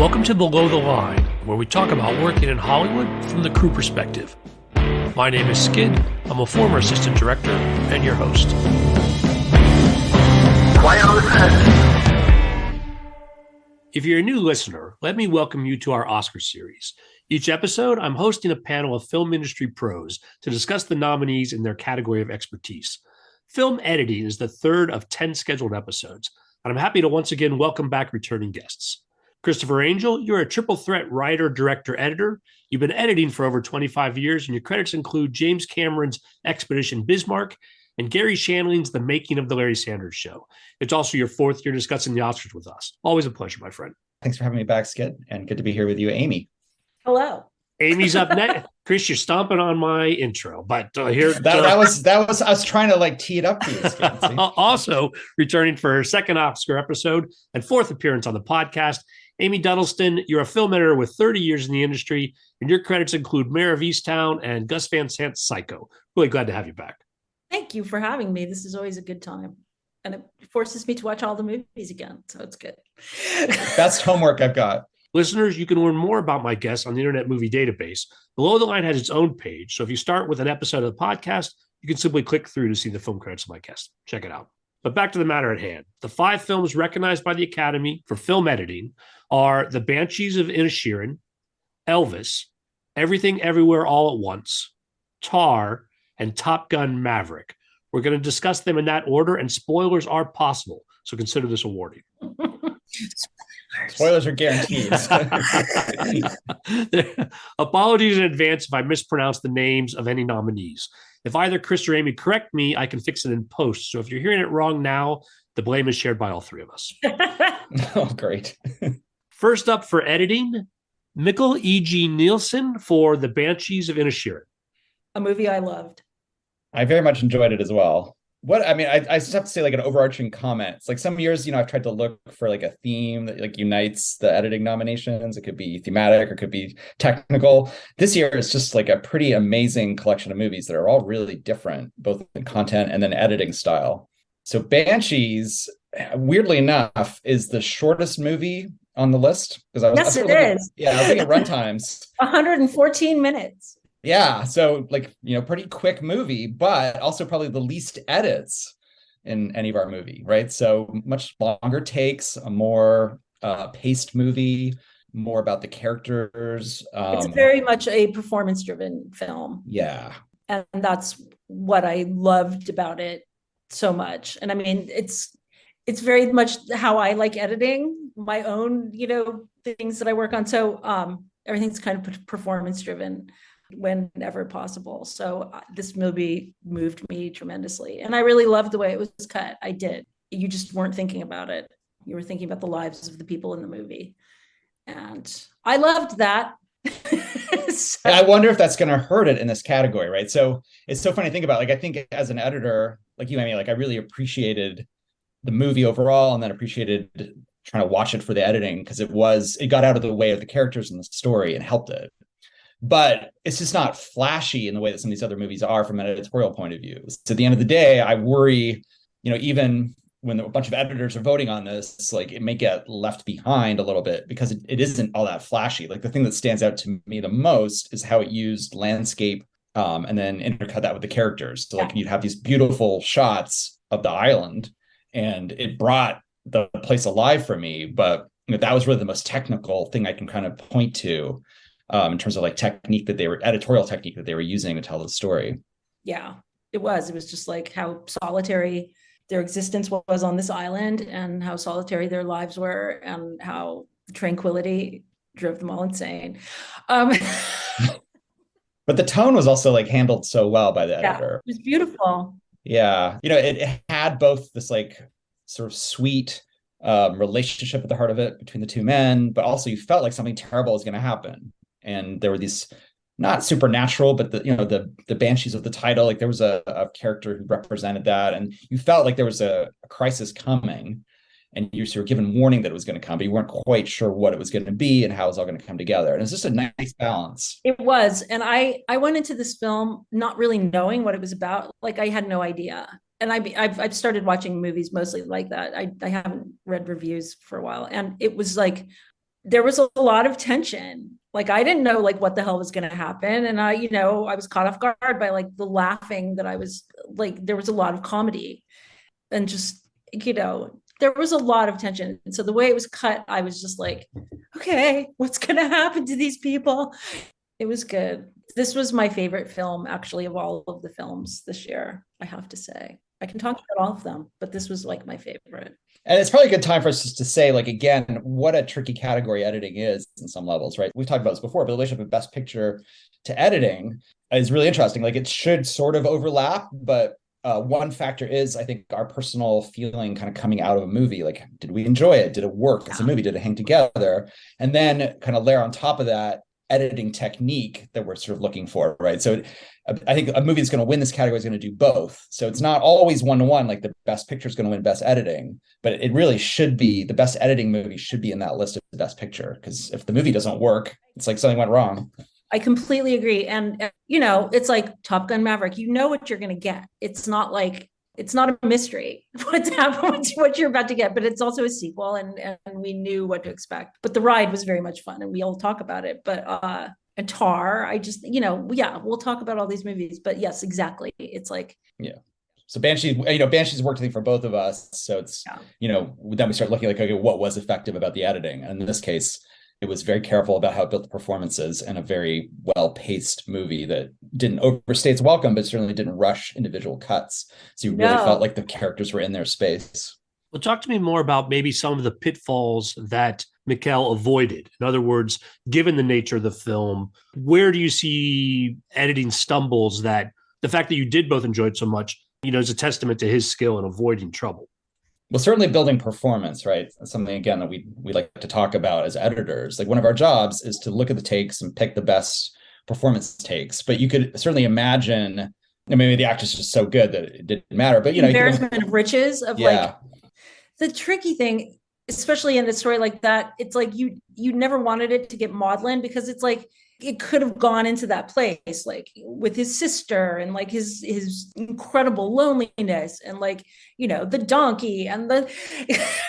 Welcome to Below the Line, where we talk about working in Hollywood from the crew perspective. My name is Skid. I'm a former assistant director and your host. Quiet on set. If you're a new listener, let me welcome you to our Oscar series. Each episode, I'm hosting a panel of film industry pros to discuss the nominees in their category of expertise. Film editing is the third of 10 scheduled episodes, and I'm happy to once again welcome back returning guests. Christopher Angel, you're a triple threat writer, director, editor. You've been editing for over 25 years, and your credits include James Cameron's Expedition Bismarck and Gary Shandling's The Making of the Larry Sanders Show. It's also your fourth year discussing the Oscars with us. Always a pleasure, my friend. Thanks for having me back, Skid, and good to be here with you, Amy. Hello. Amy's up next. Chris, you're stomping on my intro, but here that was I was trying to like tee it up to you. Skid, also returning for her second Oscar episode and fourth appearance on the podcast, Amy Duddleston. You're a film editor with 30 years in the industry, and your credits include Mayor of Easttown and Gus Van Sant's Psycho. Really glad to have you back. Thank you for having me. This is always a good time, and it forces me to watch all the movies again, so it's good. Best homework I've got. Listeners, you can learn more about my guests on the Internet Movie Database. Below the Line has its own page, so if you start with an episode of the podcast, you can simply click through to see the film credits of my guests. Check it out. But back to the matter at hand. The 5 films recognized by the Academy for film editing are The Banshees of Inisherin, Elvis, Everything Everywhere All at Once, Tar, and Top Gun Maverick. We're going to discuss them in that order, and spoilers are possible, so consider this a warning. Spoilers are guaranteed. Apologies in advance if I mispronounce the names of any nominees. If either Chris or Amy correct me, I can fix it in post. So if you're hearing it wrong now, the blame is shared by all three of us. Oh, great. First up for editing, Mikkel E.G. Nielsen for The Banshees of Inisherin. A movie I loved. I very much enjoyed it as well. I just have to say like an overarching comment. It's like some years, I've tried to look for like a theme that like unites the editing nominations. It could be thematic or it could be technical. This year it's just like a pretty amazing collection of movies that are all really different, both in content and then editing style. So Banshees, weirdly enough, is the shortest movie on the list. Yes, it is. Yeah, I was looking at runtimes. 114 minutes. Yeah, so like, pretty quick movie, but also probably the least edits in any of our movie, right? So much longer takes, a more paced movie, more about the characters. It's very much a performance-driven film. Yeah. And that's what I loved about it so much. And I mean, it's very much how I like editing my own, things that I work on. So everything's kind of performance-driven whenever possible. So this movie moved me tremendously. And I really loved the way it was cut. I did. You just weren't thinking about it. You were thinking about the lives of the people in the movie. And I loved that. So, I wonder if that's going to hurt it in this category, right? So it's so funny to think about. Like, I think as an editor, like you, Amy, like I really appreciated the movie overall and then appreciated trying to watch it for the editing because it got out of the way of the characters in the story and helped it. But it's just not flashy in the way that some of these other movies are from an editorial point of view. So at the end of the day, I worry, even when a bunch of editors are voting on this, like it may get left behind a little bit because it isn't all that flashy. Like the thing that stands out to me the most is how it used landscape and then intercut that with the characters. So like you'd have these beautiful shots of the island and it brought the place alive for me. But that was really the most technical thing I can kind of point to. In terms of like editorial technique that they were using to tell the story. Yeah, it was just like how solitary their existence was on this island and how solitary their lives were and how tranquility drove them all insane. But the tone was also like handled so well by the editor. It was beautiful. Yeah. It had both this like sort of sweet relationship at the heart of it between the two men, but also you felt like something terrible was going to happen. And there were these not supernatural, but the banshees of the title, like there was a character who represented that. And you felt like there was a crisis coming and you were given warning that it was going to come, but you weren't quite sure what it was going to be and how it was all going to come together. And it's just a nice balance. It was. And I went into this film not really knowing what it was about. Like I had no idea. And I've started watching movies mostly like that. I haven't read reviews for a while. And it was like, there was a lot of tension. Like I didn't know like what the hell was going to happen. And I was caught off guard by like the laughing that I was like, there was a lot of comedy and just, there was a lot of tension. And so the way it was cut, I was just like, okay, what's going to happen to these people? It was good. This was my favorite film, actually, of all of the films this year, I have to say. I can talk about all of them, but this was like my favorite. And it's probably a good time for us just to say, like, again, what a tricky category editing is in some levels, right? We've talked about this before, but the relationship of best picture to editing is really interesting. Like, it should sort of overlap, but one factor is, I think, our personal feeling kind of coming out of a movie. Like, did we enjoy it? Did it work as a movie? Did it hang together? And then kind of layer on top of that editing technique that we're sort of looking for, right? So I think a movie that's going to win this category is going to do both. So it's not always one-to-one, like the best picture is going to win best editing, but it really should be the best editing movie should be in that list of the best picture. Because if the movie doesn't work, it's like something went wrong. I completely agree. And, it's like Top Gun Maverick, you know what you're going to get. It's not a mystery what's happening, what you're about to get, but it's also a sequel and we knew what to expect. But the ride was very much fun and we all talk about it. But and Tar, I just, we'll talk about all these movies. But yes, exactly. It's like, yeah. So Banshee's worked, I think, for both of us. So it's, then we start looking like, okay, what was effective about the editing? And in this case, it was very careful about how it built the performances and a very well-paced movie that didn't overstay its welcome, but certainly didn't rush individual cuts. So you really felt like the characters were in their space. Well, talk to me more about maybe some of the pitfalls that Mikkel avoided. In other words, given the nature of the film, where do you see editing stumbles that the fact that you did both enjoy it so much, is a testament to his skill in avoiding trouble? Well, certainly building performance, right? That's something, again, that we like to talk about as editors. Like, one of our jobs is to look at the takes and pick the best performance takes. But you could certainly imagine, maybe the actor's just so good that it didn't matter. But, embarrassment of riches of like the tricky thing, especially in a story like that, it's like you never wanted it to get maudlin because it's like it could have gone into that place, like with his sister and like his incredible loneliness and like, the donkey and the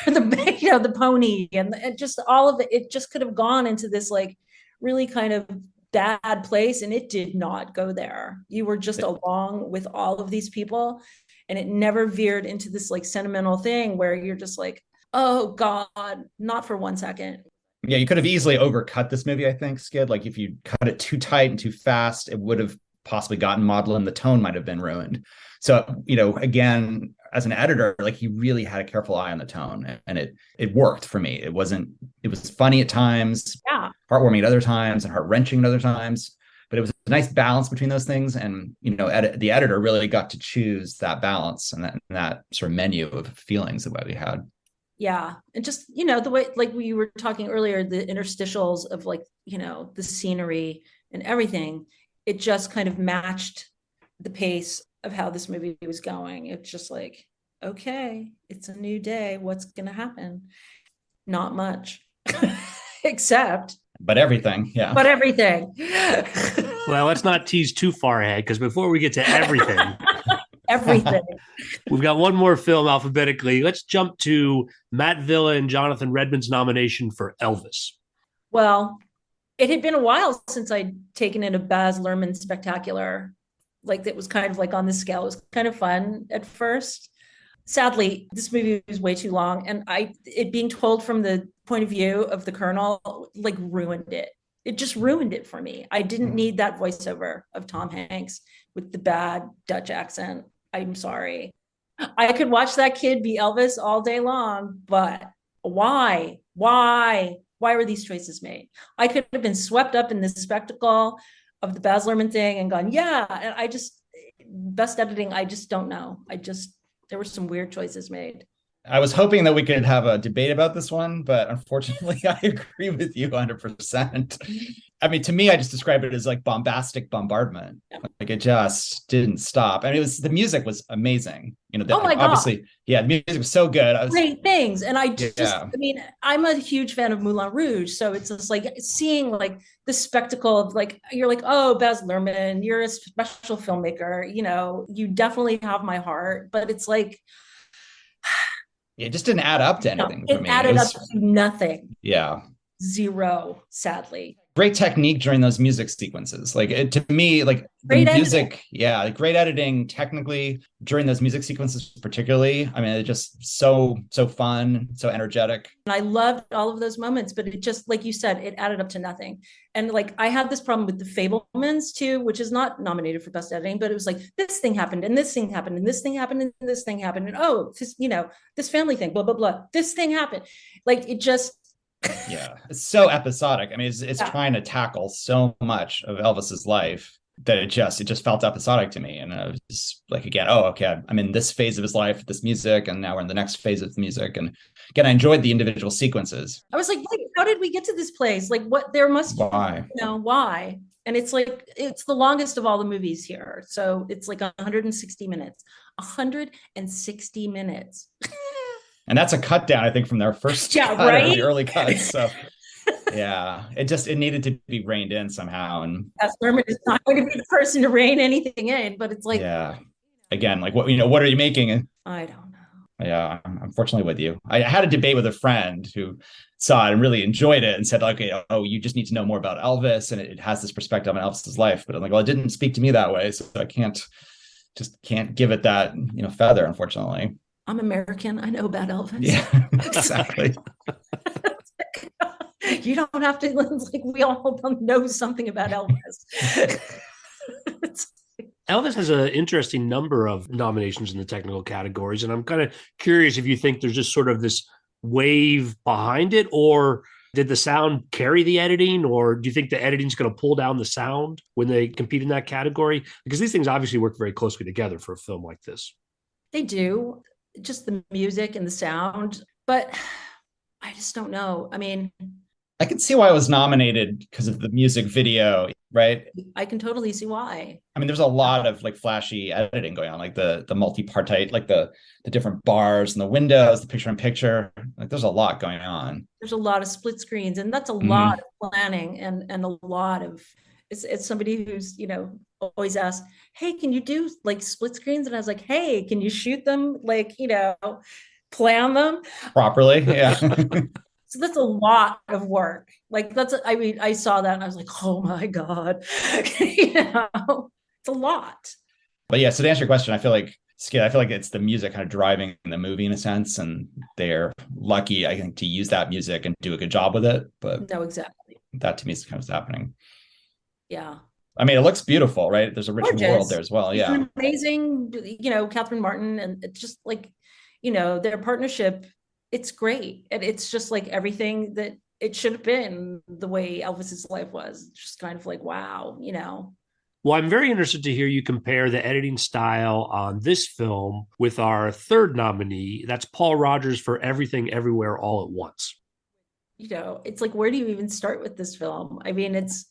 the pony and just all of it. It just could have gone into this like really kind of bad place. And it did not go there. You were just along with all of these people and it never veered into this like sentimental thing where you're just like, oh God, not for 1 second. Yeah, you could have easily overcut this movie, I think, Skid. Like, if you cut it too tight and too fast, it would have possibly gotten maudlin. The tone might have been ruined. So, again, as an editor, like, he really had a careful eye on the tone, and it worked for me. It was funny at times, heartwarming at other times, and heart-wrenching at other times. But it was a nice balance between those things. And, the editor really got to choose that balance and that sort of menu of feelings that we had. Yeah. And just, the way, like we were talking earlier, the interstitials of like, the scenery and everything, it just kind of matched the pace of how this movie was going. It's just like, okay, it's a new day. What's going to happen? Not much, except. But everything. Yeah. But everything. Well, let's not tease too far ahead because before we get to everything. Everything. We've got one more film alphabetically. Let's jump to Matt Villa and Jonathan Redmond's nomination for Elvis. Well, it had been a while since I'd taken in a Baz Luhrmann spectacular. Like, that was kind of like on the scale. It was kind of fun at first. Sadly, this movie was way too long. And it being told from the point of view of the Colonel, like, ruined it. It just ruined it for me. I didn't need that voiceover of Tom Hanks with the bad Dutch accent. I'm sorry. I could watch that kid be Elvis all day long, but why? Why were these choices made? I could have been swept up in this spectacle of the Baz Luhrmann thing and gone, yeah. And best editing, I just don't know. There were some weird choices made. I was hoping that we could have a debate about this one, but unfortunately, I agree with you 100%. I mean, to me, I just describe it as like bombastic bombardment. Yeah. Like, it just didn't stop. And the music was amazing. Oh my God. Obviously, yeah, the music was so good. Great things. And I'm a huge fan of Moulin Rouge. So it's just like seeing like the spectacle of like, you're like, oh, Baz Luhrmann, you're a special filmmaker. You definitely have my heart, but it's like, it just didn't add up to anything for me. It added up to nothing. Yeah. zero, sadly. Great technique during those music sequences. Like to me, like the Great music, editing. yeah, like great editing technically during those music sequences, particularly. I mean, it's just so fun, so energetic. And I loved all of those moments, but it just, like you said, it added up to nothing. And like I had this problem with The Fablemans too, which is not nominated for best editing, but it was like this thing happened and this thing happened and this thing happened and this thing happened and oh, this, this family thing, blah blah blah. This thing happened. Like it just Yeah, it's so episodic. I mean, it's yeah. trying to tackle so much of Elvis's life that it just felt episodic to me. And I was just like, again, oh, okay, I'm in this phase of his life, this music, and now we're in the next phase of the music. And again, I enjoyed the individual sequences. I was like, wait, how did we get to this place? Like what there must Why? why? And it's like it's the longest of all the movies here. So it's like 160 minutes. 160 minutes. And that's a cut down, I think, from their first cut of the early cuts. So yeah, it needed to be reined in somehow. And Lerman is not going to be the person to rein anything in, but it's like, yeah, again, like what are you making? I don't know. Yeah, I'm unfortunately with you. I had a debate with a friend who saw it and really enjoyed it and said, okay, oh, you just need to know more about Elvis, and it has this perspective on Elvis's life. But I'm like, well, it didn't speak to me that way, so I can't give it that feather, unfortunately. I'm American. I know about Elvis. Yeah, exactly. You don't have to, like, we all know something about Elvis. Elvis has an interesting number of nominations in the technical categories, and I'm kind of curious if you think there's just sort of this wave behind it, or did the sound carry the editing, or do you think the editing is going to pull down the sound when they compete in that category? Because these things obviously work very closely together for a film like this. They do, just the music and the sound, but I just don't know. I mean, I can see why it was nominated because of the music video, right? I can totally see why. I mean, there's a lot of like flashy editing going on, like the multi-partite, like the different bars and the windows, the picture-in-picture. Like there's a lot going on. There's a lot of split screens, and that's a lot of planning and a lot of. It's somebody who's always asked, hey, can you do like split screens? And I was like, hey, can you shoot them like plan them properly? Yeah. So that's a lot of work. Like I saw that and I was like, oh my God, it's a lot. But yeah, so to answer your question, I feel like it's the music kind of driving the movie in a sense, and they're lucky, I think, to use that music and do a good job with it. But no, exactly. That to me is kind of what's happening. Yeah. I mean, it looks beautiful, right? There's a rich world there as well. Yeah. Amazing, Catherine Martin, and it's just like, their partnership. It's great. And it's just like everything that it should have been the way Elvis's life was. It's just kind of like, wow, Well, I'm very interested to hear you compare the editing style on this film with our third nominee. That's Paul Rogers for Everything Everywhere All at Once. It's like, where do you even start with this film? I mean, it's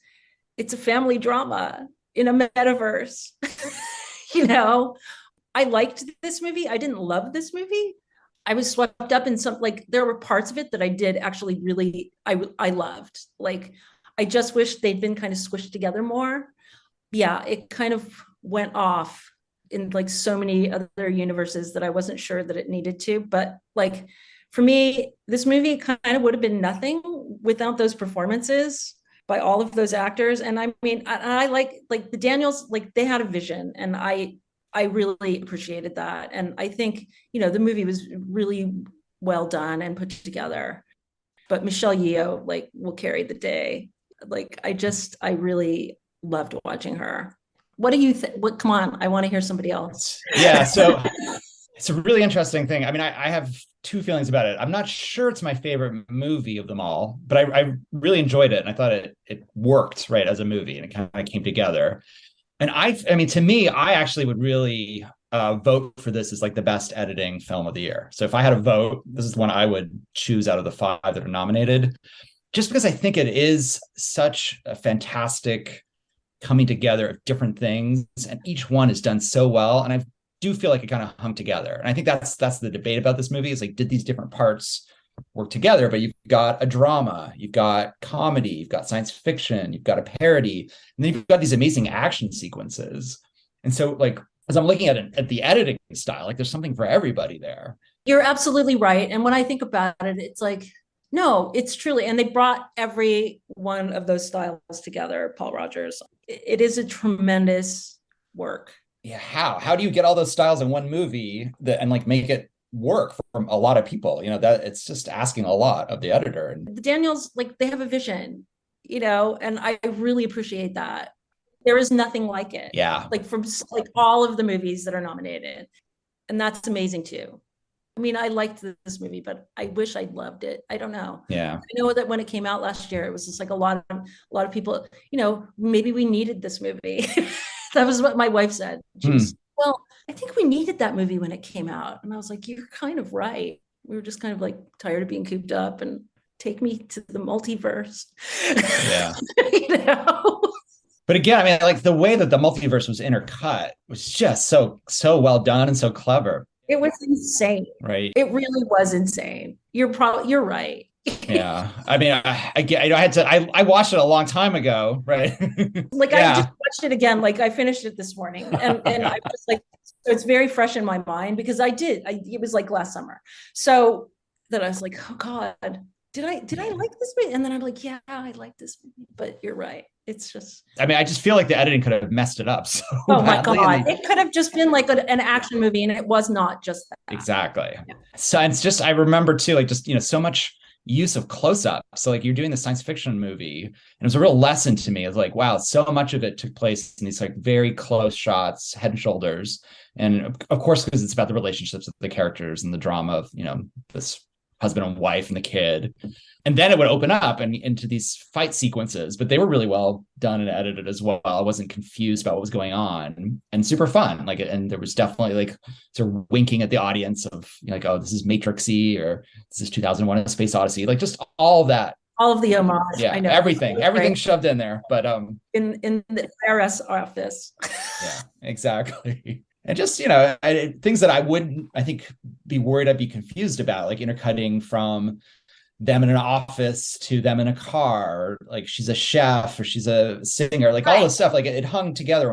a family drama in a metaverse. I liked this movie. I didn't love this movie. I was swept up in there were parts of it that I did actually really, I loved. Like, I just wish they'd been kind of squished together more. Yeah, it kind of went off in like so many other universes that I wasn't sure that it needed to. But like, for me, this movie kind of would have been nothing without those performances by all of those actors. And I mean, I like the Daniels, like they had a vision, and I really appreciated that. And I think, the movie was really well done and put together. But Michelle Yeoh, like, will carry the day. Like, I really loved watching her. What do you think? Come on, I want to hear somebody else. Yeah, so it's a really interesting thing. I mean, I have two feelings about it. I'm not sure it's my favorite movie of them all, but I really enjoyed it. And I thought it worked, right, as a movie, and it kind of came together. And I mean, to me, I actually would really vote for this as like the best editing film of the year. So if I had a vote, this is the one I would choose out of the 5 that are nominated, just because I think it is such a fantastic coming together of different things, and each one is done so well. And I do feel like it kind of hung together. And I think that's the debate about this movie, is like, did these different parts work together? But you've got a drama, you've got comedy, you've got science fiction, you've got a parody, and then you've got these amazing action sequences. And so, like, as I'm looking at the editing style, like, there's something for everybody there. You're absolutely right. And when I think about it, it's like, No, it's truly, and they brought every one of those styles together, Paul Rogers. It is a tremendous work. Yeah, how do you get all those styles in one movie that and like make it work for a lot of people? That it's just asking a lot of the editor. And The Daniels, like, they have a vision, and I really appreciate that. There is nothing like it. yeah, Like, from like all of the movies that are nominated, and that's amazing too. I mean, I liked this movie, but I wish I loved it. I don't know. yeah. I know that when it came out last year, it was just like a lot of people, maybe we needed this movie. That was what my wife said. She was, well, I think we needed that movie when it came out. And I was like, you're kind of right. We were just kind of like tired of being cooped up, and take me to the multiverse. Yeah. You know? But again, I mean, like the way that the multiverse was intercut was just so well done and so clever. It was insane. Right. It really was insane. You're right. Yeah. I mean, I watched it a long time ago, right? Like, yeah. I just watched it again. Like, I finished it this morning, and I was like, so it's very fresh in my mind because it was like last summer. So that I was like, oh God, did I like this movie? And then I'm like, yeah, I like this movie, but you're right. It's just, I mean, I just feel like the editing could have messed it up so oh my badly. God, it could have just been like an action movie, and it was not just that. Exactly. Yeah. So it's just, I remember too, like just, so much use of close-up. So like you're doing the science fiction movie, and it was a real lesson to me. It's like, wow, so much of it took place in these like very close shots, head and shoulders. And of course, because it's about the relationships of the characters and the drama of, this husband and wife and the kid. And then it would open up and into these fight sequences, but they were really well done and edited as well. I wasn't confused about what was going on, and super fun. Like, and there was definitely like sort of winking at the audience of like, oh, this is Matrixy, or this is 2001: A Space Odyssey. Like just all that. All of the homage. Yeah, I know. everything shoved in there. But in the IRS office. Yeah, exactly. And just, things that I wouldn't, I think, be worried I'd be confused about, like intercutting from them in an office to them in a car, like she's a chef or she's a singer, like all this stuff, like it hung together,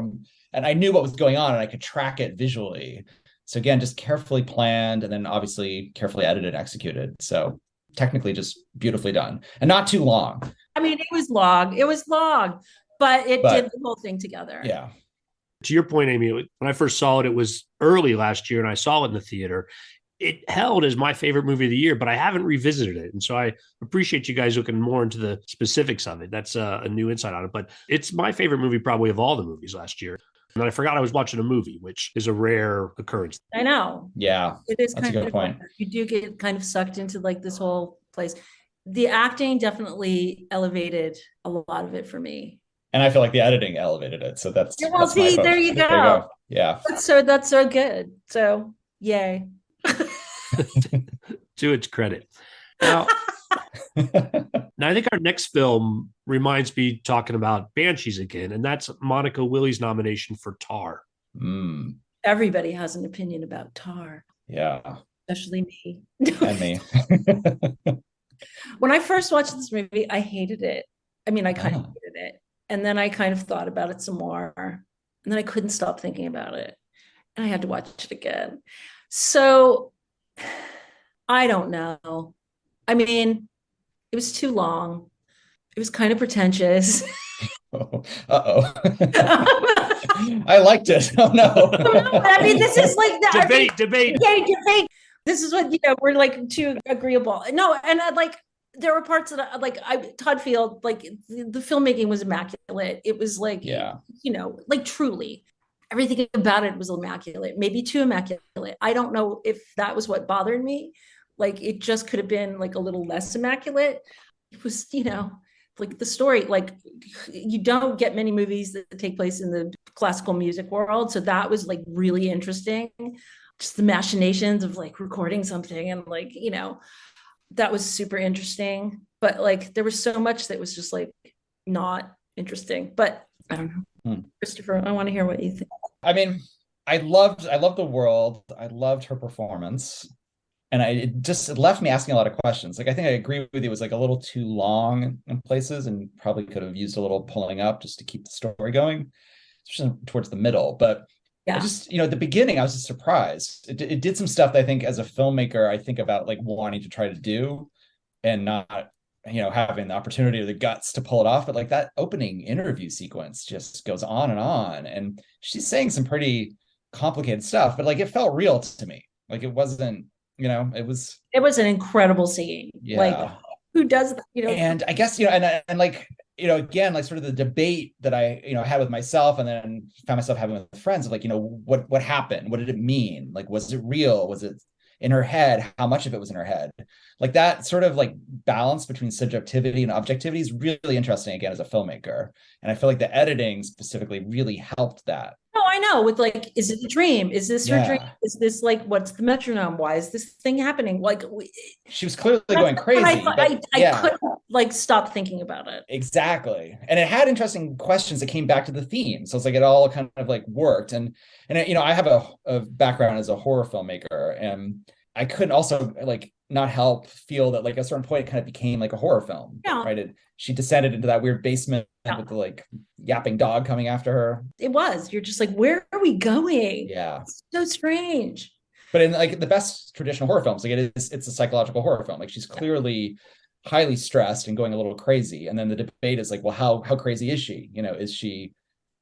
and I knew what was going on and I could track it visually. So again, just carefully planned, and then obviously carefully edited and executed. So technically just beautifully done, and not too long. I mean, it was long, but it did the whole thing together. Yeah. To your point, Amy, when I first saw it, it was early last year, and I saw it in the theater. It held as my favorite movie of the year, but I haven't revisited it. And so I appreciate you guys looking more into the specifics of it. That's a new insight on it. But it's my favorite movie probably of all the movies last year. And I forgot I was watching a movie, which is a rare occurrence. I know. Yeah. It is that's kind a good of point. You do get kind of sucked into like this whole place. The acting definitely elevated a lot of it for me. And I feel like the editing elevated it. So that's, well, that's see, there you go. Yeah. That's so good. So yay. To its credit. Now, I think our next film reminds me talking about Banshees again, and that's Monica Willie's nomination for Tar. Everybody has an opinion about Tar. Yeah. Especially me. And me. When I first watched this movie, I hated it. I mean, I kind of hated it. And then I kind of thought about it some more. And then I couldn't stop thinking about it. And I had to watch it again. So I don't know. I mean, it was too long. It was kind of pretentious. Uh-oh. I liked it. Oh no. I mean, this is like the debate. Yeah, debate. This is what, we're like too agreeable. No, and there were parts that Todd Field, like the filmmaking was immaculate. It was like, like truly everything about it was immaculate, maybe too immaculate. I don't know if that was what bothered me. Like, it just could have been like a little less immaculate. It was, like the story, like you don't get many movies that take place in the classical music world. So that was like really interesting. Just the machinations of like recording something and like, that was super interesting. But like there was so much that was just like not interesting. But I don't know. Christopher, I want to hear what you think. I mean, I loved the world. I loved her performance. And it left me asking a lot of questions. Like, I think I agree with you. It was like a little too long in places and probably could have used a little pulling up just to keep the story going, especially towards the middle. But I just, at the beginning, I was just surprised. It did some stuff that I think as a filmmaker, I think about like wanting to try to do. and not, having the opportunity or the guts to pull it off. But like that opening interview sequence just goes on, and she's saying some pretty complicated stuff, but like it felt real to me. Like it wasn't, it was an incredible scene. Yeah. Like, who does that? And I guess, and like, again, like sort of the debate that I, had with myself, and then found myself having with friends of like, what happened? What did it mean? Like, was it real? Was it in her head? How much of it was in her head? Like that sort of like balance between subjectivity and objectivity is really interesting, again, as a filmmaker. And I feel like the editing specifically really helped that. Oh, I know. With like, is it a dream? Is this her dream? Yeah. Is this like, what's the metronome? Why is this thing happening? Like, she was clearly going crazy. I couldn't like stop thinking about it. Exactly. And it had interesting questions that came back to the theme. So it's like it all kind of like worked. And I have a background as a horror filmmaker, and I couldn't also like not help feel that like at a certain point it kind of became like a horror film. Yeah. Right. She descended into that weird basement with the like yapping dog coming after her. It was. You're just like, where are we going? Yeah. It's so strange. But in like the best traditional horror films, like it's a psychological horror film. Like she's clearly highly stressed and going a little crazy. And then the debate is like, well, how crazy is she? Is she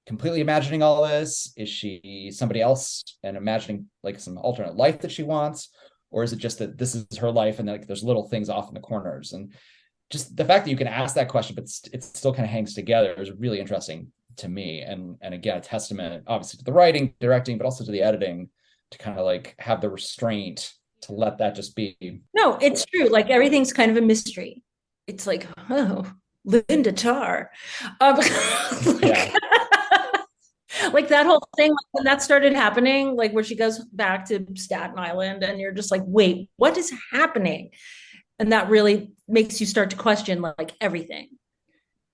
completely imagining all this? Is she somebody else and imagining like some alternate life that she wants? Or is it just that this is her life and like there's little things off in the corners? And just the fact that you can ask that question, but it still kind of hangs together is really interesting to me. And again, a testament obviously to the writing, directing, but also to the editing, to kind of like have the restraint to let that just be. No, it's true. Like everything's kind of a mystery. It's like, oh, Linda Tarr. Yeah. Like that whole thing, like when that started happening, like where she goes back to Staten Island and you're just like, wait, what is happening? And that really makes you start to question like everything.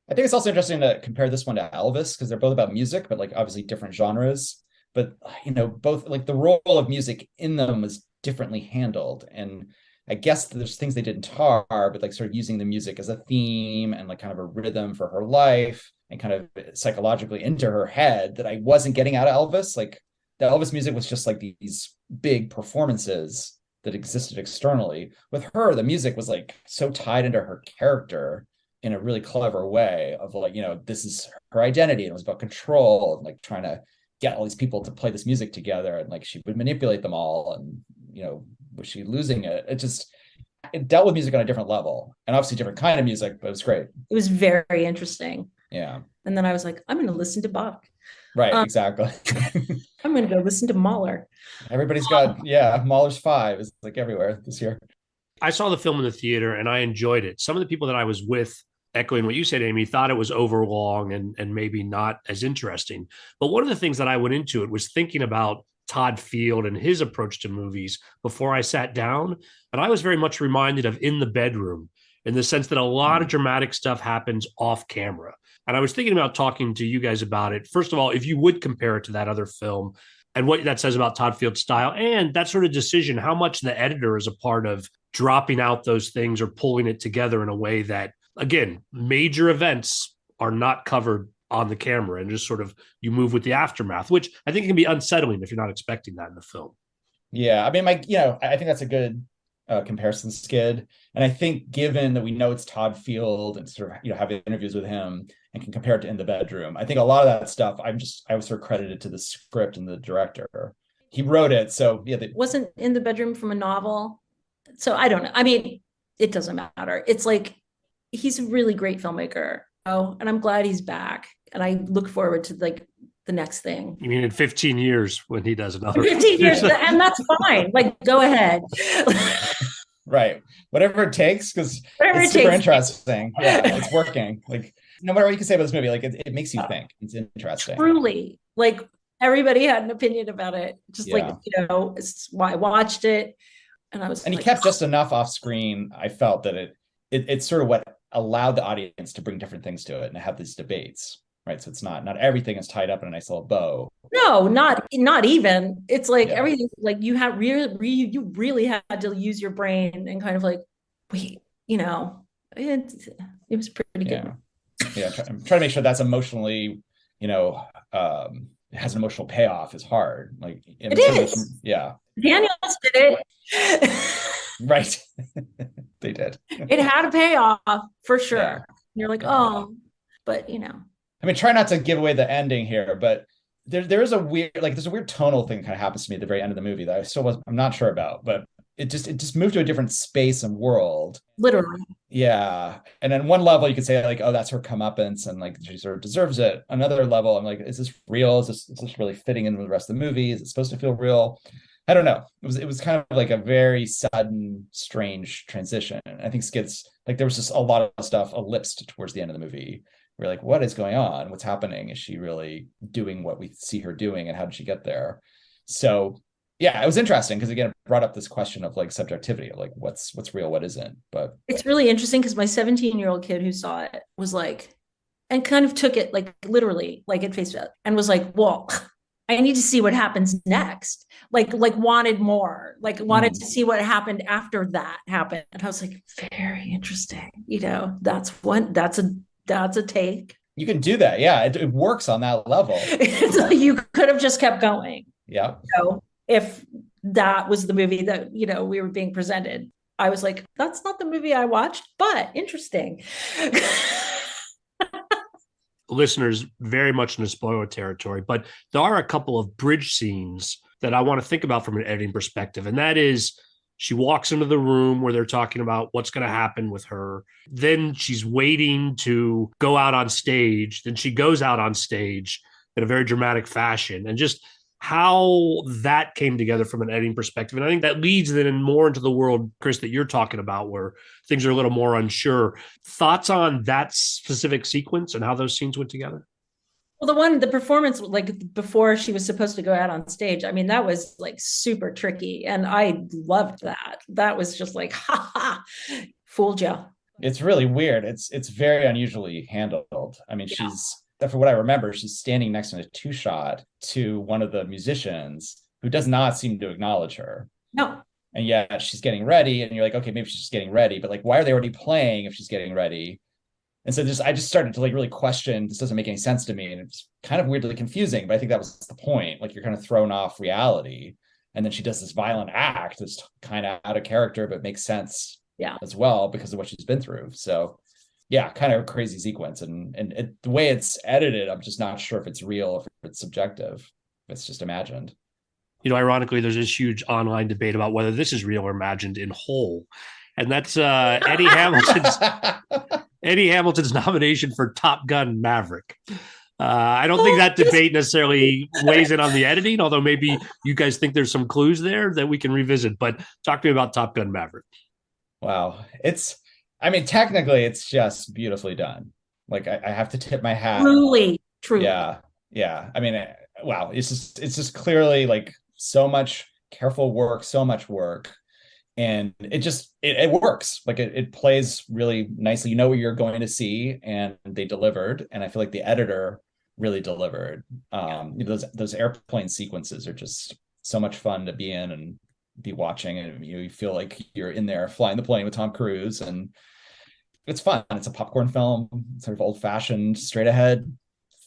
I think it's also interesting to compare this one to Elvis, because they're both about music, but like obviously different genres. But, both like the role of music in them was differently handled. And I guess there's things they did in Tar, but like sort of using the music as a theme and like kind of a rhythm for her life and kind of psychologically into her head that I wasn't getting out of Elvis. Like the Elvis music was just like these big performances that existed externally. With her, the music was like so tied into her character in a really clever way of like, this is her identity, and it was about control and like trying to get all these people to play this music together, and like she would manipulate them all, and was she losing it? It dealt with music on a different level, and obviously different kind of music, but it was great. It was very interesting. Yeah. And then I was like, I'm going to listen to Bach. Right, exactly. I'm going to go listen to Mahler. Everybody's got, Mahler's 5 is like everywhere this year. I saw the film in the theater and I enjoyed it. Some of the people that I was with, echoing what you said, Amy, thought it was overlong and maybe not as interesting. But one of the things that I went into it was thinking about Todd Field and his approach to movies before I sat down. And I was very much reminded of In the Bedroom, in the sense that a lot of dramatic stuff happens off camera. And I was thinking about talking to you guys about it. First of all, if you would compare it to that other film and what that says about Todd Field's style and that sort of decision, how much the editor is a part of dropping out those things or pulling it together in a way that, again, major events are not covered on the camera and just sort of you move with the aftermath, which I think can be unsettling if you're not expecting that in the film. Yeah. I mean, I think that's a good comparison, Skid. And I think given that we know it's Todd Field and sort of, have interviews with him and can compare it to In the Bedroom, I think a lot of that stuff, I was sort of credited to the script and the director. He wrote it. So yeah. Wasn't In the Bedroom from a novel? So I don't know. I mean, it doesn't matter. It's like, he's a really great filmmaker. Oh, and I'm glad he's back. And I look forward to like the next thing. You mean in 15 years when he does another? 15 years, and that's fine. Like, go ahead. Right. Whatever it takes, because it's super interesting. Yeah, it's working. Like, no matter what you can say about this movie, like it makes you think. It's interesting. Truly. Like, everybody had an opinion about it. Just like, it's why I watched it. And I was and like, he kept just enough off screen. I felt that it's sort of what allowed the audience to bring different things to it and have these debates. Right. So it's not everything is tied up in a nice little bow. No, not even. It's like everything, like you really had to use your brain and kind of like, wait, it was pretty good. Yeah. I'm trying to make sure that's emotionally, has an emotional payoff is hard. Like it is. Yeah. Daniels did it. Right. They did. It had a payoff for sure. Yeah. You're like, Yeah. oh, but I mean, try not to give away the ending here, but there is a weird, like, there's a weird tonal thing that kind of happens to me at the very end of the movie that I'm not sure about, but it just moved to a different space and world. literally. Yeah. And then one level you could say like, oh, that's her comeuppance and like she sort of deserves it. Another level, I'm like, is this real? Is this really fitting in with the rest of the movie? Is it supposed to feel real? I don't know. It was kind of like a very sudden, strange transition. And I think Skid's like there was just a lot of stuff ellipsed towards the end of the movie. We're like, what is going on? What's happening? Is she really doing what we see her doing? And how did she get there? So yeah, it was interesting because again, it brought up this question of like subjectivity, of like what's real, what isn't. But It's really interesting because my 17-year-old kid who saw it was like, and kind of took it like literally, like at face value, and was like, well, I need to see what happens next. Like wanted more, like wanted to see what happened after that happened. And I was like, very interesting. That's a take. you can do that. Yeah, it works on that level. It's like you could have just kept going. Yeah. If that was the movie that, we were being presented. I was like, that's not the movie I watched, but interesting. Listeners, very much in the spoiler territory, but there are a couple of bridge scenes that I want to think about from an editing perspective. And that is, she walks into the room where they're talking about what's going to happen with her. Then she's waiting to go out on stage. Then she goes out on stage in a very dramatic fashion, and just how that came together from an editing perspective. And I think that leads then more into the world, Chris, that you're talking about, where things are a little more unsure. Thoughts on that specific sequence and how those scenes went together? Well, the performance, like before she was supposed to go out on stage, I mean, that was like super tricky. And I loved that. That was just like, ha ha, fooled you. It's really weird. It's very unusually handled. I mean, for what I remember, she's standing next to a two shot to one of the musicians who does not seem to acknowledge her. No. And yet she's getting ready, and you're like, okay, maybe she's just getting ready, but like, why are they already playing if she's getting ready? And so I just started to like really question, this doesn't make any sense to me. And it's kind of weirdly confusing, but I think that was the point. Like you're kind of thrown off reality. And then she does this violent act that's kind of out of character, but makes sense as well because of what she's been through. So yeah, kind of a crazy sequence. And the way it's edited, I'm just not sure if it's real or if it's subjective, if it's just imagined. Ironically, there's this huge online debate about whether this is real or imagined in whole. And that's Eddie Hamilton's nomination for Top Gun Maverick. I don't think that debate necessarily weighs in on the editing, although maybe you guys think there's some clues there that we can revisit. But talk to me about Top Gun Maverick. Wow. Technically, it's just beautifully done. Like I have to tip my hat. Truly. Yeah. I mean, wow. It's just clearly like so much careful work, so much work. And it works. Like it plays really nicely. You know what you're going to see, and they delivered. And I feel like the editor really delivered. Those airplane sequences are just so much fun to be in and be watching, and you feel like you're in there flying the plane with Tom Cruise, and it's fun. It's a popcorn film, sort of old-fashioned, straight ahead,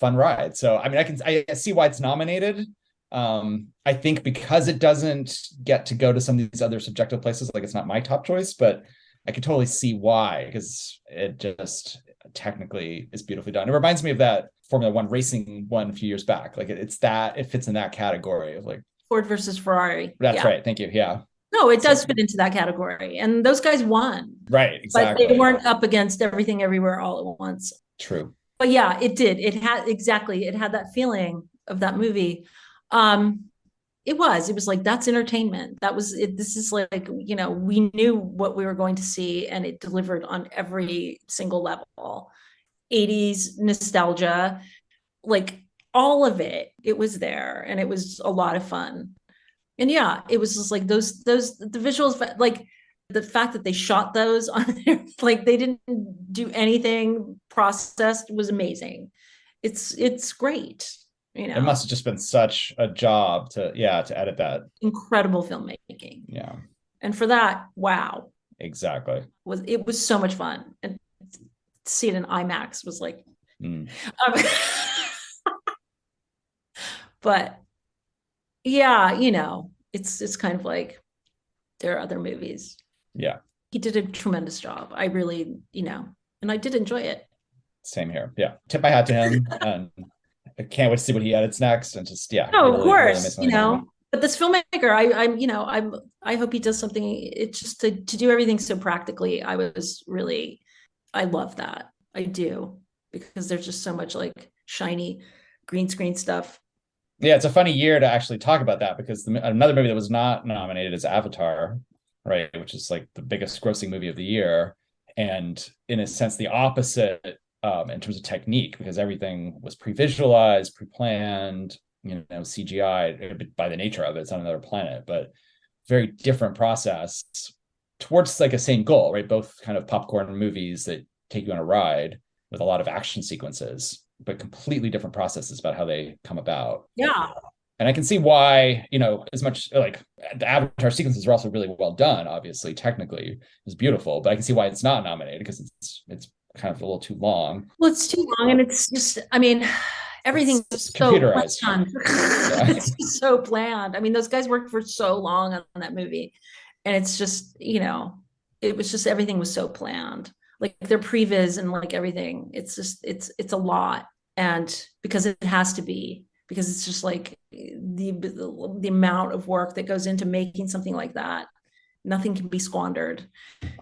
fun ride. So I mean, I see why it's nominated. I think because it doesn't get to go to some of these other subjective places, like it's not my top choice, but I can totally see why, because it just technically is beautifully done. It reminds me of that Formula One racing one a few years back. Like it fits in that category of like Ford versus Ferrari. That's right. Thank you. Yeah. No, it does fit into that category. And those guys won. Right. Exactly. But they weren't up against Everything Everywhere All at Once. True. But yeah, it did. It had that feeling of that movie. It was like, that's entertainment. That was it. This is like, we knew what we were going to see, and it delivered on every single level. 80s nostalgia, like all of it was there, and it was a lot of fun. And yeah, it was just like the visuals, like the fact that they shot those on there, like they didn't do anything processed, was amazing. It's great. It must have just been such a job to edit that. Incredible filmmaking. Yeah. And for that, wow. Exactly. It was so much fun. And to see it in IMAX was like, but yeah, it's kind of like there are other movies. Yeah. He did a tremendous job. I really, and I did enjoy it. Same here. Yeah. Tip my hat to him. And I can't wait to see what he edits next. And just, yeah. No, really, of course, really amazing movie. but this filmmaker, I hope he does something. It's just to do everything so practically. I love that. I do, because there's just so much like shiny green screen stuff. Yeah, it's a funny year to actually talk about that, because another movie that was not nominated is Avatar, right? Which is like the biggest grossing movie of the year. And in a sense, the opposite in terms of technique, because everything was pre-visualized, pre-planned, CGI by the nature of it. It's on another planet, but very different process towards like a same goal, right? Both kind of popcorn movies that take you on a ride with a lot of action sequences, but completely different processes about how they come about. Yeah. And I can see why, as much like the Avatar sequences are also really well done, obviously, technically it's beautiful, but I can see why it's not nominated, because it's kind of a little too long. Well, it's too long, and it's just, everything's so computerized. planned. Yeah. It's so planned. Those guys worked for so long on that movie, and it's just, it was just, everything was so planned, like their previs and like everything. It's just, it's a lot, and because it has to be, because it's just like the amount of work that goes into making something like that. Nothing can be squandered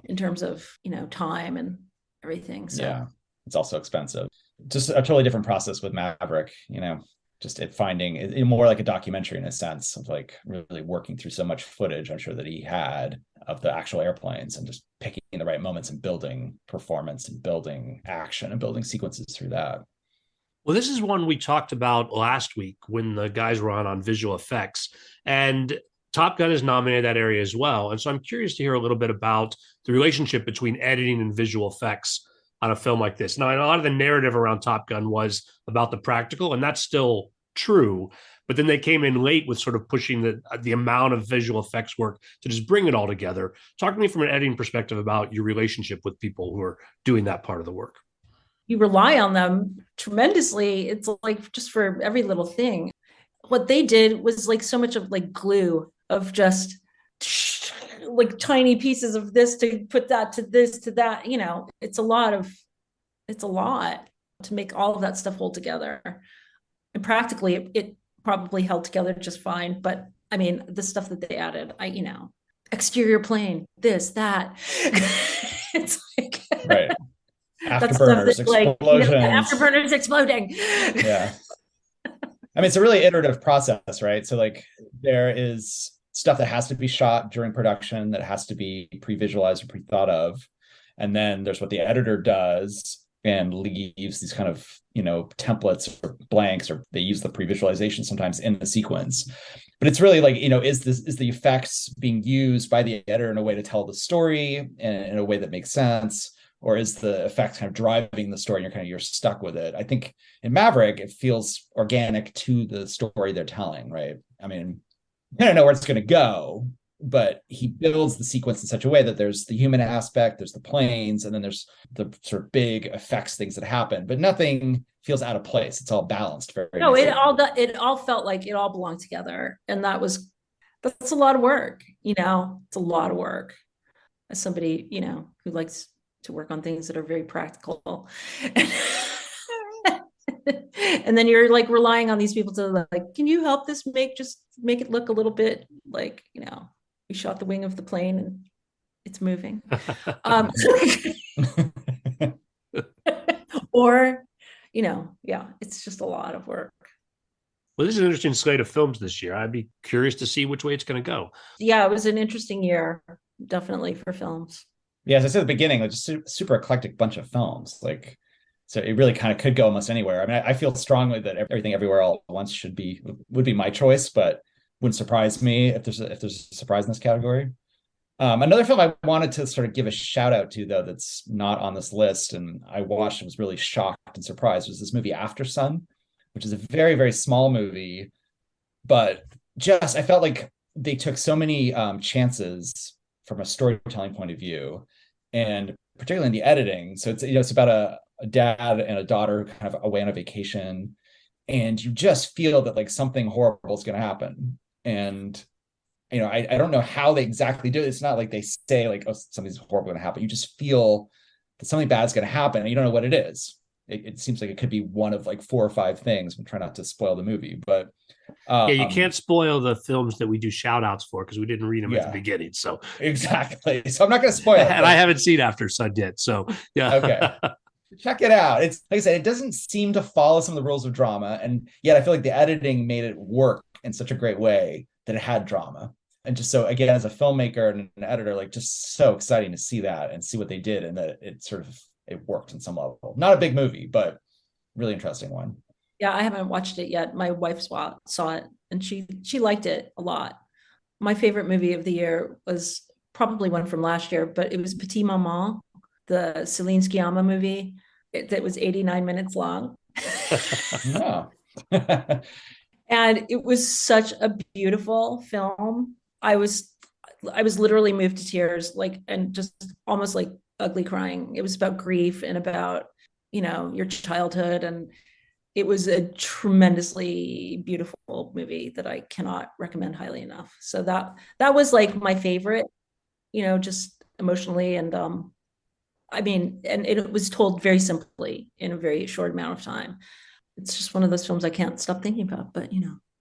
in terms of, time and everything. So yeah, it's also expensive. Just a totally different process with Maverick, just finding it more like a documentary in a sense of like really working through so much footage, I'm sure, that he had of the actual airplanes, and just picking the right moments and building performance and building action and building sequences through that. Well, this is one we talked about last week when the guys were on visual effects, and Top Gun is nominated that area as well. And so I'm curious to hear a little bit about the relationship between editing and visual effects on a film like this. Now, a lot of the narrative around Top Gun was about the practical, and that's still true. But then they came in late with sort of pushing the amount of visual effects work to just bring it all together. Talk to me from an editing perspective about your relationship with people who are doing that part of the work. You rely on them tremendously. It's like just for every little thing. What they did was like so much of like glue of just like tiny pieces of this to put that to this to that. It's a lot to make all of that stuff hold together. And practically it probably held together just fine. But the stuff that they added, exterior plane, this, that. It's like right. Afterburners, explosions. Afterburners exploding. Yeah. It's a really iterative process, right? So like there is stuff that has to be shot during production that has to be pre-visualized or pre-thought of. And then there's what the editor does and leaves these kind of, templates or blanks, or they use the pre-visualization sometimes in the sequence. But it's really like, is the effects being used by the editor in a way to tell the story in a way that makes sense? Or is the effect kind of driving the story and you're stuck with it? I think in Maverick, it feels organic to the story they're telling, right? I don't know where it's going to go, but he builds the sequence in such a way that there's the human aspect, there's the planes, and then there's the sort of big effects things that happen, but nothing feels out of place. It's all balanced. No, it all felt like it all belonged together. And that's a lot of work, it's a lot of work. As somebody, who likes to work on things that are very practical. And then you're like relying on these people to like, can you help this make it look a little bit like, we shot the wing of the plane and it's moving. Or, yeah, it's just a lot of work. Well, this is an interesting slate of films this year. I'd be curious to see which way it's going to go. Yeah, it was an interesting year, definitely, for films. Yeah, as I said at the beginning, like just super eclectic bunch of films. Like, so it really kind of could go almost anywhere. I feel strongly that Everything Everywhere All at Once would be my choice, but wouldn't surprise me if there's a surprise in this category. Another film I wanted to sort of give a shout out to, though, that's not on this list, and I watched and was really shocked and surprised, was this movie After Sun, which is a very, very small movie, but just I felt like they took so many chances from a storytelling point of view, and particularly in the editing. So it's about a dad and a daughter kind of away on a vacation, and you just feel that like something horrible is going to happen, and I don't know how they exactly do it. It's not like they say like, oh, something's horrible going to happen. You just feel that something bad's going to happen and you don't know what it is. It seems like it could be one of like 4 or 5 things. I'm trying not to spoil the movie, but you can't spoil the films that we do shout outs for because we didn't read them at the beginning. So exactly. So I'm not going to spoil it. And I haven't seen After Sun yet. So yeah. Okay. Check it out. It's like I said, it doesn't seem to follow some of the rules of drama. And yet I feel like the editing made it work in such a great way that it had drama. And just so, again, as a filmmaker and an editor, like just so exciting to see that and see what they did and that it worked on some level. Not a big movie, but really interesting one. Yeah, I haven't watched it yet. My wife saw it and she liked it a lot. My favorite movie of the year was probably one from last year, but it was Petit Maman, the Celine Sciamma movie that was 89 minutes long. No. And it was such a beautiful film. I was literally moved to tears, and just almost like ugly crying. It was about grief and about, your childhood. And it was a tremendously beautiful movie that I cannot recommend highly enough. So that was like my favorite, just emotionally. And and it was told very simply in a very short amount of time. It's just one of those films I can't stop thinking about, but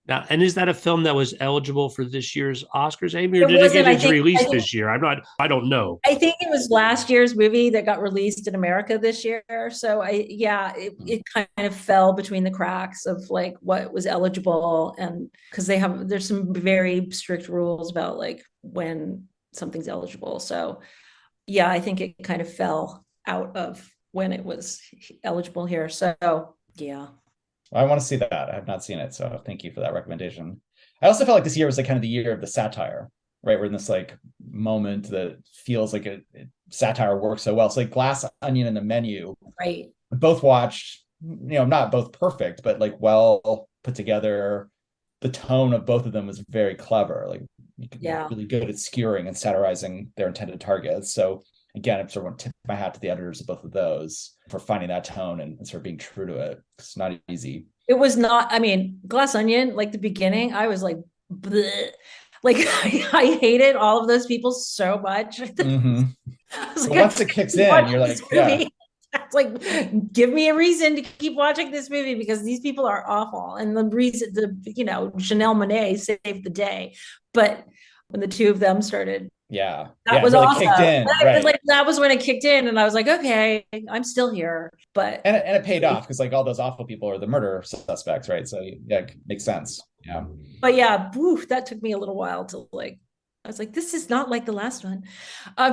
Now, and is that a film that was eligible for this year's Oscars, Amy, or did it get its release this year? I don't know. I think it was last year's movie that got released in America this year. So it kind of fell between the cracks of like what was eligible, and because there's some very strict rules about like when something's eligible. So yeah, I think it kind of fell out of when it was eligible here. So yeah. I want to see that. I have not seen it, so thank you for that recommendation. I also felt like this year was like kind of the year of the satire, right? We're in this like moment that feels like satire works so well. So like Glass Onion and The Menu, right? Both watched, not both perfect, but like well put together. The tone of both of them was very clever. Like really good at skewering and satirizing their intended targets. So again, I sort of want to tip my hat to the editors of both of those for finding that tone and sort of being true to it. It's not easy. It was not, Glass Onion, like the beginning, I was like, bleh. Like I hated all of those people so much. Mm-hmm. Once it kicks in, you're like, yeah. It's like, give me a reason to keep watching this movie because these people are awful. And the reason, Janelle Monáe saved the day. But when the two of them started, that was really awesome. Kicked in, right. Like that was when it kicked in, and I was like, okay, I'm still here. But and it paid off because like all those awful people are the murder suspects, right? So yeah, it makes sense. Yeah. But yeah, that took me a little while to like. I was like, this is not like the last one. I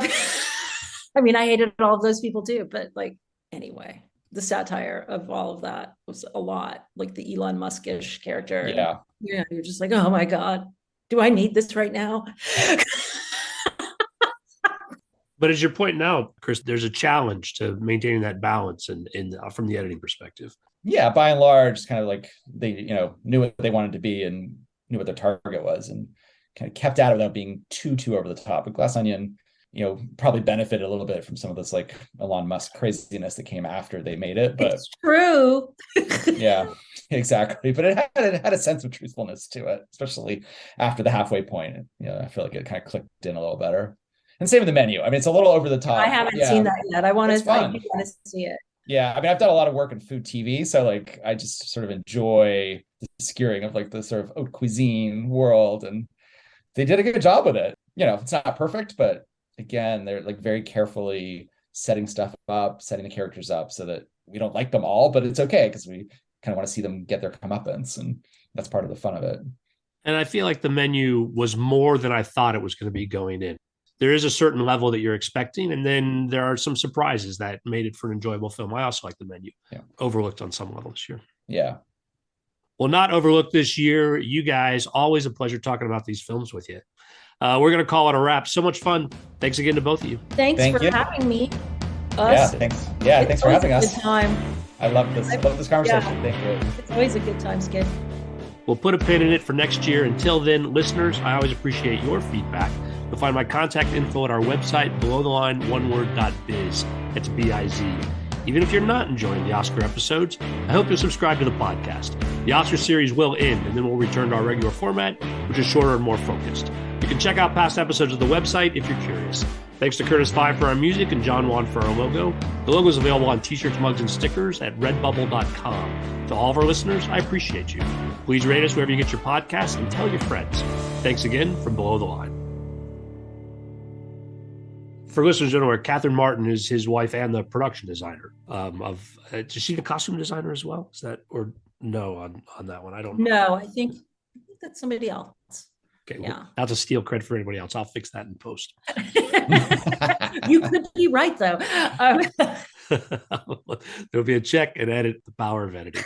hated all of those people too, but like anyway, the satire of all of that was a lot. Like the Elon Musk-ish character. Yeah. Yeah, you're just like, oh my God, do I need this right now? But as you're pointing out, Chris, there's a challenge to maintaining that balance and from the editing perspective. Yeah, by and large, kind of like they, knew what they wanted to be and knew what their target was and kind of kept at it without being too over the top. But Glass Onion, probably benefited a little bit from some of this like Elon Musk craziness that came after they made it. But it's true. Yeah, exactly. But it had a sense of truthfulness to it, especially after the halfway point. I feel like it kind of clicked in a little better. And same with The Menu. It's a little over the top. I haven't seen that yet. I want to see it. Yeah, I've done a lot of work in food TV, so like I just sort of enjoy the skewering of like the sort of haute cuisine world, and they did a good job with it. It's not perfect, but again, they're like very carefully setting stuff up, setting the characters up so that we don't like them all, but it's okay because we kind of want to see them get their comeuppance, and that's part of the fun of it. And I feel like The Menu was more than I thought it was going to be going in. There is a certain level that you're expecting, and then there are some surprises that made it for an enjoyable film. I also like The Menu. Yeah. Overlooked on some level this year. Yeah. Well, not overlooked this year. You guys, always a pleasure talking about these films with you. We're going to call it a wrap. So much fun. Thanks again to both of you. Thanks for having me. Yeah, thanks. Yeah, thanks for having us. Good time. I love this conversation. Yeah. Thank you. It's always a good time, Skid. We'll put a pin in it for next year. Until then, listeners, I always appreciate your feedback. You'll find my contact info at our website, belowtheline, oneword.biz. It's B-I-Z. Even if you're not enjoying the Oscar episodes, I hope you'll subscribe to the podcast. The Oscar series will end, and then we'll return to our regular format, which is shorter and more focused. You can check out past episodes of the website if you're curious. Thanks to Curtis Five for our music and John Wan for our logo. The logo is available on t-shirts, mugs, and stickers at redbubble.com. To all of our listeners, I appreciate you. Please rate us wherever you get your podcasts and tell your friends. Thanks again from Below the Line. For listeners who don't know, Catherine Martin is his wife and the production designer is she the costume designer as well? Is that, or no, on that one? I don't know. No, I think that's somebody else. Okay, Yeah. Well, not to steal credit for anybody else. I'll fix that in post. You could be right, though. There'll be a check and edit, the power of editing.